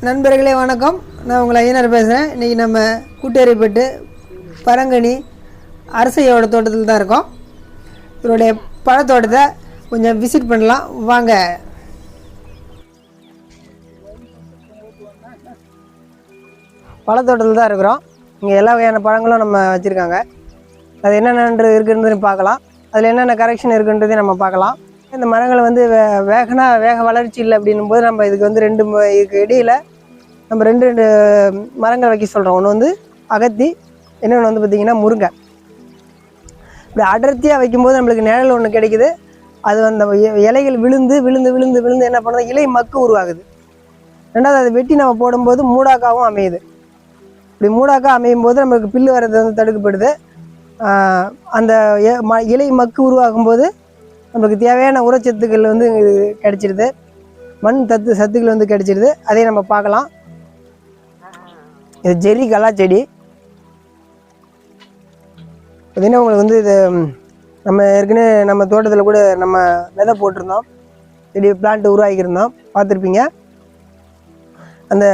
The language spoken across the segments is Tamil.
நண்பர்களே வணக்கம். நான் உங்களை ஐயனார் பேசுகிறேன். இன்றைக்கி நம்ம கூட்டேரிப்பட்டு பரங்கனி அரசையோட தோட்டத்தில் தான் இருக்கோம். இவருடைய பழத்தோட்டத்தை கொஞ்சம் விசிட் பண்ணலாம் வாங்க. பழத்தோட்டத்தில் தான் இருக்கிறோம். இங்கே எல்லா வகையான பழங்களும் நம்ம வச்சுருக்காங்க. அது என்னென்ன இருக்குன்றதையும் பார்க்கலாம். அதில் என்னென்ன கரெக்ஷன் இருக்குன்றதையும் நம்ம பார்க்கலாம். இந்த மரங்களை வந்து வேக வளர்ச்சி இல்லை அப்படின்னும் போது நம்ம இதுக்கு வந்து இதுக்கு இடையில் நம்ம ரெண்டு மரங்கள் வைக்க சொல்கிறோம். ஒன்று வந்து அகத்தி, இன்னொன்று வந்து பார்த்திங்கன்னா முருங்கை. இப்படி அடர்த்தியாக வைக்கும்போது நம்மளுக்கு நிழல் ஒன்று கிடைக்குது. அது அந்த இலைகள் விழுந்து விழுந்து விழுந்து விழுந்து என்ன பண்ணுறது, இலை மக்கு உருவாகுது. ரெண்டாவது அதை வெட்டி நம்ம போடும்போது மூடாக்காவும் அமையுது. இப்படி மூடாக்கா அமையும் போது நம்மளுக்கு பில்லு வர்றது வந்து தடுக்கப்படுது. அந்த இலை மக்கு உருவாகும் போது நமக்கு தேவையான உரச்சத்துக்கள் வந்து கிடைச்சிடுது, மண் சத்துக்கள் வந்து கிடைச்சிடுது. அதையும் நம்ம பார்க்கலாம். இது ஜெரி கலா செடி. பார்த்தீங்கன்னா உங்களுக்கு வந்து இது நம்ம ஏற்கனவே நம்ம தோட்டத்தில் கூட நம்ம விதை போட்டிருந்தோம், செடி பிளான்ட் உருவாக்கியிருந்தோம், பார்த்துருப்பீங்க. அந்த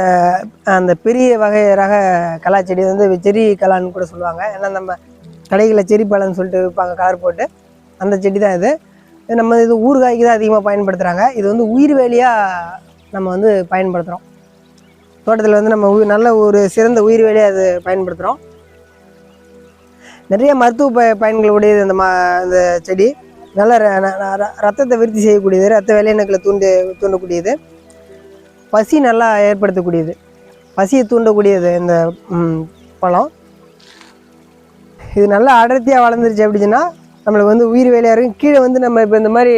அந்த பெரிய வகை ரக கலா செடி வந்து செரி கலான்னு கூட சொல்லுவாங்க. ஏன்னா நம்ம கடைகளில் செரி பழம்னு சொல்லிட்டு விற்பாங்க கலர் போட்டு. அந்த செடி தான் இது. நம்ம இது ஊறுகாய்க்கு தான் அதிகமாக பயன்படுத்துகிறாங்க. இது வந்து உயிர் வேலியாக நம்ம வந்து பயன்படுத்துகிறோம். தோட்டத்தில் வந்து நம்ம நல்ல ஒரு சிறந்த உயிர் வேலியாக அது பயன்படுத்துகிறோம். நிறைய மருத்துவ பயன்கள் உடையது இந்த செடி. நல்ல ரத்தத்தை விருத்தி செய்யக்கூடியது, ரத்த வெள்ளையணுக்களை தூண்டக்கூடியது, பசி நல்லா ஏற்படுத்தக்கூடியது, பசியை தூண்டக்கூடியது இந்த பழம். இது நல்லா அடர்த்தியாக வளர்ந்துருச்சு அப்படின்னா நம்மளுக்கு வந்து உயிர் வேலையாக இருக்கும். கீழே வந்து நம்ம இப்போ இந்த மாதிரி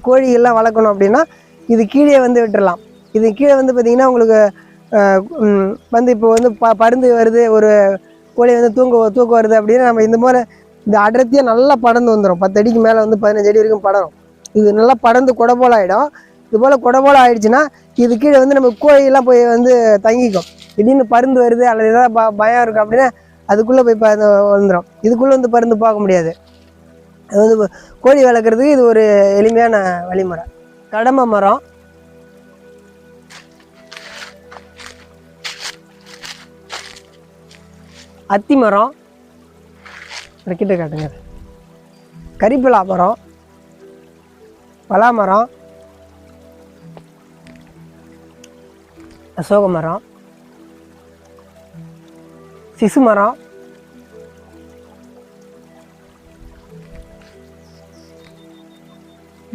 கோழிகள்லாம் வளர்க்கணும் அப்படின்னா இது கீழே வந்து விட்டுடலாம். இது கீழே வந்து பார்த்திங்கன்னா உங்களுக்கு வந்து இப்போ வந்து பருந்து வருது, ஒரு கோழி வந்து தூக்க வருது அப்படின்னா நம்ம இந்த மாதிரி இந்த அடர்த்தியாக நல்லா படர்ந்து வந்துடும். 10 அடிக்கு மேலே வந்து 15 அடி வரைக்கும் படரும். இது நல்லா படர்ந்து கொடை போல் ஆகிடும். இது போல் கொடை போல் ஆகிடுச்சுன்னா இது கீழே வந்து நம்ம கோழியெல்லாம் போய் வந்து தங்கிக்கும். திடீர்னு பருந்து வருது அல்லது ஏதாவது பயம் இருக்குது அப்படின்னா அதுக்குள்ளே போய் வந்துடும். இதுக்குள்ளே வந்து பருந்து பார்க்க முடியாது. அது வந்து கோழி வளர்க்குறதுக்கு இது ஒரு எளிமையான வழிமுறை. கடமை மரம், அத்தி மரம், கிட்ட காட்டுங்க, கரிப்பலா மரம், பலா மரம், அசோக மரம், சிசு மரம்,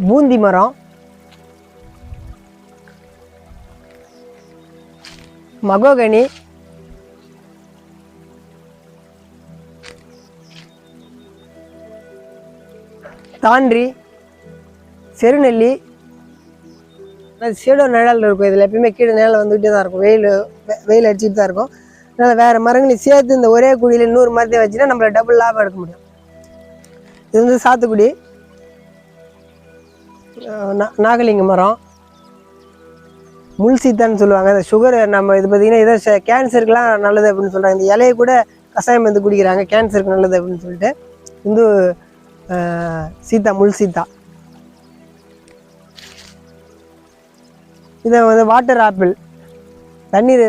பூந்தி மரம், மகோகனி, தாண்டி, செருநெல்லி. சீடோ நிழல் இருக்கும். இதில் எப்பயுமே கீழே நிழல் வந்துகிட்டே தான் இருக்கும். வெயில் அடிச்சுட்டு தான் இருக்கும். அதனால் வேறு மரங்களையும் சேர்த்து இந்த ஒரே குடியில் 100 மரத்தையும் வச்சுன்னா நம்மளை டபுள் லாபம் எடுக்க முடியும். இது வந்து சாத்துக்குடி, நாகலிங்க மரம், முள் சீத்தான்னு சொல்லுவாங்க. இந்த சுகர் நம்ம இது பார்த்திங்கன்னா இதை கேன்சருக்குலாம் நல்லது அப்படின்னு சொல்கிறாங்க. இந்த இலையை கூட கஷாயம் வந்து குடிக்கிறாங்க, கேன்சருக்கு நல்லது அப்படின்னு சொல்லிட்டு. இந்த சீத்தா, முள் சீத்தா. இதை வந்து வாட்டர் ஆப்பிள்,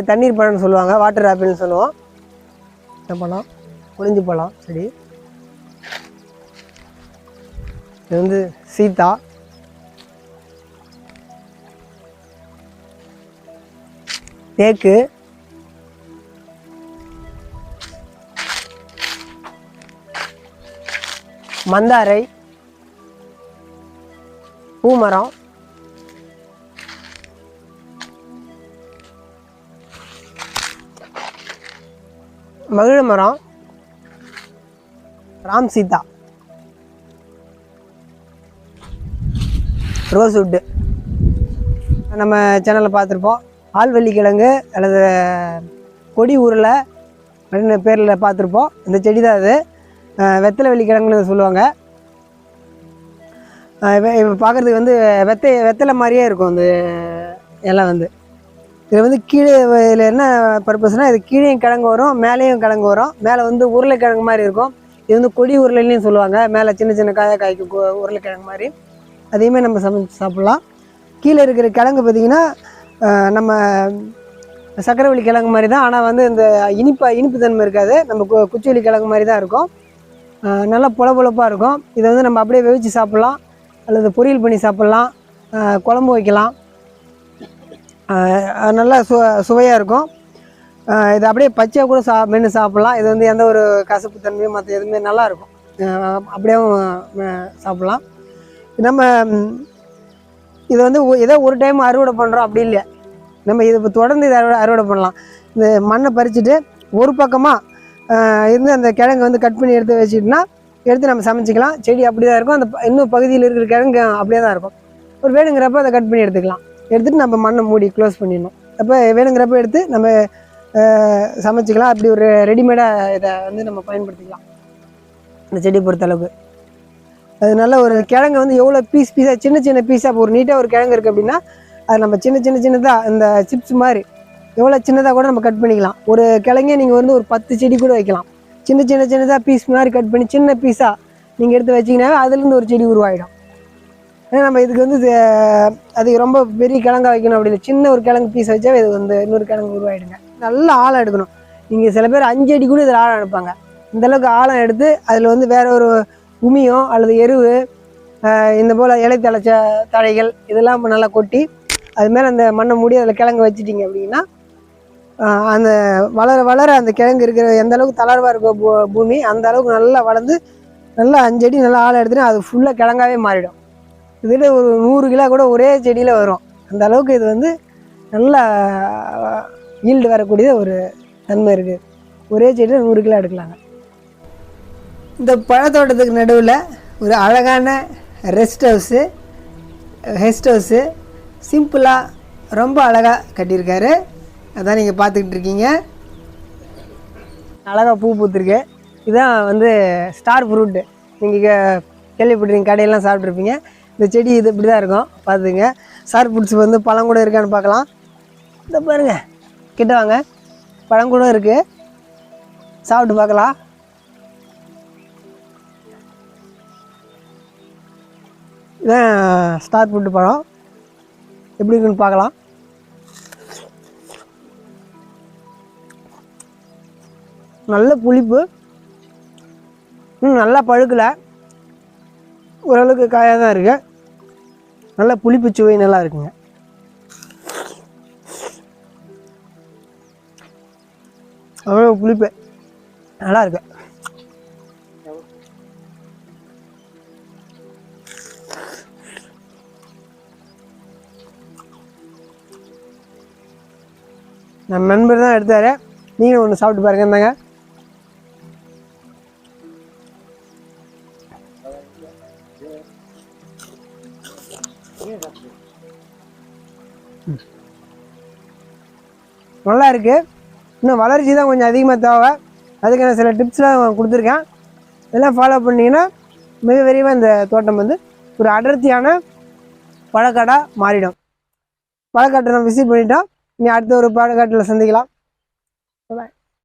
தண்ணீர் பழம்னு சொல்லுவாங்க, வாட்டர் ஆப்பிள்னு சொல்லுவோம். இந்த பழம் ஒளிஞ்சு பழம் செடி. இது வந்து சீத்தா, தேக்கு, மந்தாரை, பூமரம், மகிழ மரம், ராம் சீதா, ரோஸ்வுட்டு. நம்ம சேனலில் பார்த்துருப்போம். ஆள்வள்ளி கிழங்கு அல்லது கொடி உருளை அப்படின்னு பேரில் பார்த்துருப்போம். இந்த செடி தான் அது. வெத்தலை வெள்ளி கிழங்குன்னு சொல்லுவாங்க. இப்போ பார்க்குறதுக்கு வந்து வெத்தலை மாதிரியே இருக்கும். இந்த இலை வந்து இதில் வந்து கீழே இதில் என்ன பர்பஸ்னால், இது கீழேயும் கிழங்கு வரும், மேலேயும் கிழங்கு வரும். மேலே வந்து உருளைக்கிழங்கு மாதிரி இருக்கும். இது வந்து கொடி உருளைன்னு சொல்லுவாங்க. மேலே சின்ன சின்ன காய்க்கும் உருளைக்கிழங்கு மாதிரி. அதையுமே நம்ம சமைச்சு சாப்பிட்லாம். கீழே இருக்கிற கிழங்கு பார்த்திங்கன்னா நம்ம சக்கரவள்ளி கிழங்கு மாதிரி தான். ஆனால் வந்து இந்த இனிப்பு தன்மை இருக்காது. நம்ம குச்சிவள்ளி கிழங்கு மாதிரி தான் இருக்கும். நல்லா பொலப்பாக இருக்கும். இதை வந்து நம்ம அப்படியே வேவிச்சு சாப்பிட்லாம், அல்லது பொரியல் பண்ணி சாப்பிட்லாம், குழம்பு வைக்கலாம். நல்லா சுவையாக இருக்கும். இதை அப்படியே பச்சையாக கூட மென்று சாப்பிட்லாம். இது வந்து எந்த ஒரு கசப்பு தன்மையும் மற்ற எதுவுமே நல்லாயிருக்கும். அப்படியேவும் சாப்பிட்லாம். நம்ம இதை வந்து ஏதோ ஒரு டைம் அறுவடை பண்ணுறோம் அப்படி இல்லை, நம்ம இதை இப்போ தொடர்ந்து இதை அறுவடை பண்ணலாம். இந்த மண்ணை பறிச்சுட்டு ஒரு பக்கமாக இருந்து அந்த கிழங்கு வந்து கட் பண்ணி எடுத்து வச்சுக்கிட்டோன்னா எடுத்து நம்ம சமைச்சிக்கலாம். செடி அப்படி தான் இருக்கும். அந்த இன்னும் பகுதியில் இருக்கிற கிழங்கு அப்படியே தான் இருக்கும். ஒரு வேணுங்கிறப்ப அதை கட் பண்ணி எடுத்துக்கலாம். எடுத்துகிட்டு நம்ம மண்ணை மூடி க்ளோஸ் பண்ணிடணும். அப்போ வேணுங்கிறப்ப எடுத்து நம்ம சமைச்சிக்கலாம். அப்படி ஒரு ரெடிமேடாக இதை வந்து நம்ம பயன்படுத்திக்கலாம். இந்த செடி பொறுத்தளவுக்கு அது நல்ல ஒரு கிழங்கு வந்து எவ்வளோ பீஸாக சின்ன பீஸாக ஒரு நீட்டாக ஒரு கிழங்கு இருக்குது அப்படின்னா அது நம்ம சின்னதாக இந்த சிப்ஸ் மாதிரி எவ்வளோ சின்னதாக கூட நம்ம கட் பண்ணிக்கலாம். ஒரு கிழங்கே நீங்கள் வந்து ஒரு 10 செடி கூட வைக்கலாம். சின்னதாக பீஸ் மாதிரி கட் பண்ணி சின்ன பீஸாக நீங்கள் எடுத்து வச்சிங்கன்னாவே அதுலேருந்து ஒரு செடி உருவாகிடும். ஏன்னா நம்ம இதுக்கு வந்து அது ரொம்ப பெரிய கிழங்கா வைக்கணும் அப்படின்னு சின்ன ஒரு கிழங்கு பீஸ் வச்சா இது வந்து இன்னொரு கிழங்கு உருவாகிடுங்க. நல்லா ஆழம் எடுக்கணும். நீங்கள் சில பேர் 5 அடி கூட இதில் ஆழம் எடுப்பாங்க. இந்தளவுக்கு ஆழம் எடுத்து அதில் வந்து வேற ஒரு உமியோ அல்லது எருவு இந்த போல் இலைத்தழை தழைகள் இதெல்லாம் நல்லா கொட்டி அது மேலே அந்த மண்ணை மூடி அதில் கிழங்கு வச்சிட்டிங்க அப்படின்னா அந்த வளர அந்த கிழங்கு இருக்கிற எந்த அளவுக்கு தளர்வாக இருக்க பூமி அந்த அளவுக்கு நல்லா வளர்ந்து நல்லா 5 அடி நல்லா ஆழம் எடுத்துன்னா அது ஃபுல்லாக கிழங்காவே மாறிடும். இதில் ஒரு 100 கிலோ கூட ஒரே செடியில் வரும். அந்த அளவுக்கு இது வந்து நல்லா ஈல்டு வரக்கூடிய ஒரு தன்மை இருக்குது. ஒரே செடியில் 100 கிலோ எடுக்கலாங்க. இந்த பழத்தோட்டத்துக்கு நடுவில் ஒரு அழகான கெஸ்ட் ஹவுஸு சிம்பிளாக ரொம்ப அழகாக கட்டியிருக்காரு. அதான் நீங்கள் பார்த்துக்கிட்டு இருக்கீங்க. அழகாக பூ பூத்துருக்கு. இதுதான் வந்து ஸ்டார் ஃப்ரூட்டு. நீங்கள் கேள்விப்பட்டிருக்கீங்க, கடையெல்லாம் சாப்பிட்ருப்பீங்க. இந்த செடி இது இப்படி தான் இருக்கும். பார்த்துங்க. ஸ்டார் ஃப்ரூட்ஸ் வந்து பழம் கூட இருக்கான்னு பார்க்கலாம். இந்த பாருங்கள், கிட்ட வாங்க, பழம் கூட இருக்குது. சாப்பிட்டு பார்க்கலாம். இதான் ஸ்டார் ஃப்ரூட் பழம். எப்படி இருக்குன்னு பார்க்கலாம். நல்ல புளிப்பு, நல்லா பழுக்கலை, ஓரளவுக்கு காயாக தான் இருக்குது. நல்ல புளிப்பு சுவை நல்லா இருக்குங்க. அவ்வளோ புளிப்பு நல்லா இருக்கு. நம்ம நண்பர் தான் எடுத்தாரு. நீங்கள் ஒன்று சாப்பிட்டு பாருங்க. இருந்தாங்க நல்லா இருக்குது. இன்னும் வளர்ச்சி தான் கொஞ்சம் அதிகமாக தேவை. அதுக்கான சில டிப்ஸ்லாம் கொடுத்துருக்கேன். இதெல்லாம் ஃபாலோ பண்ணிங்கன்னா மிக விரைவாக இந்த தோட்டம் வந்து ஒரு அடர்த்தியான பழக்காடாக மாறிடும். பழக்காட்டை நம்ம விசிட் பண்ணிட்டோம். இனி அடுத்த ஒரு பழக்காட்டில் சந்திக்கலாம். பாய்.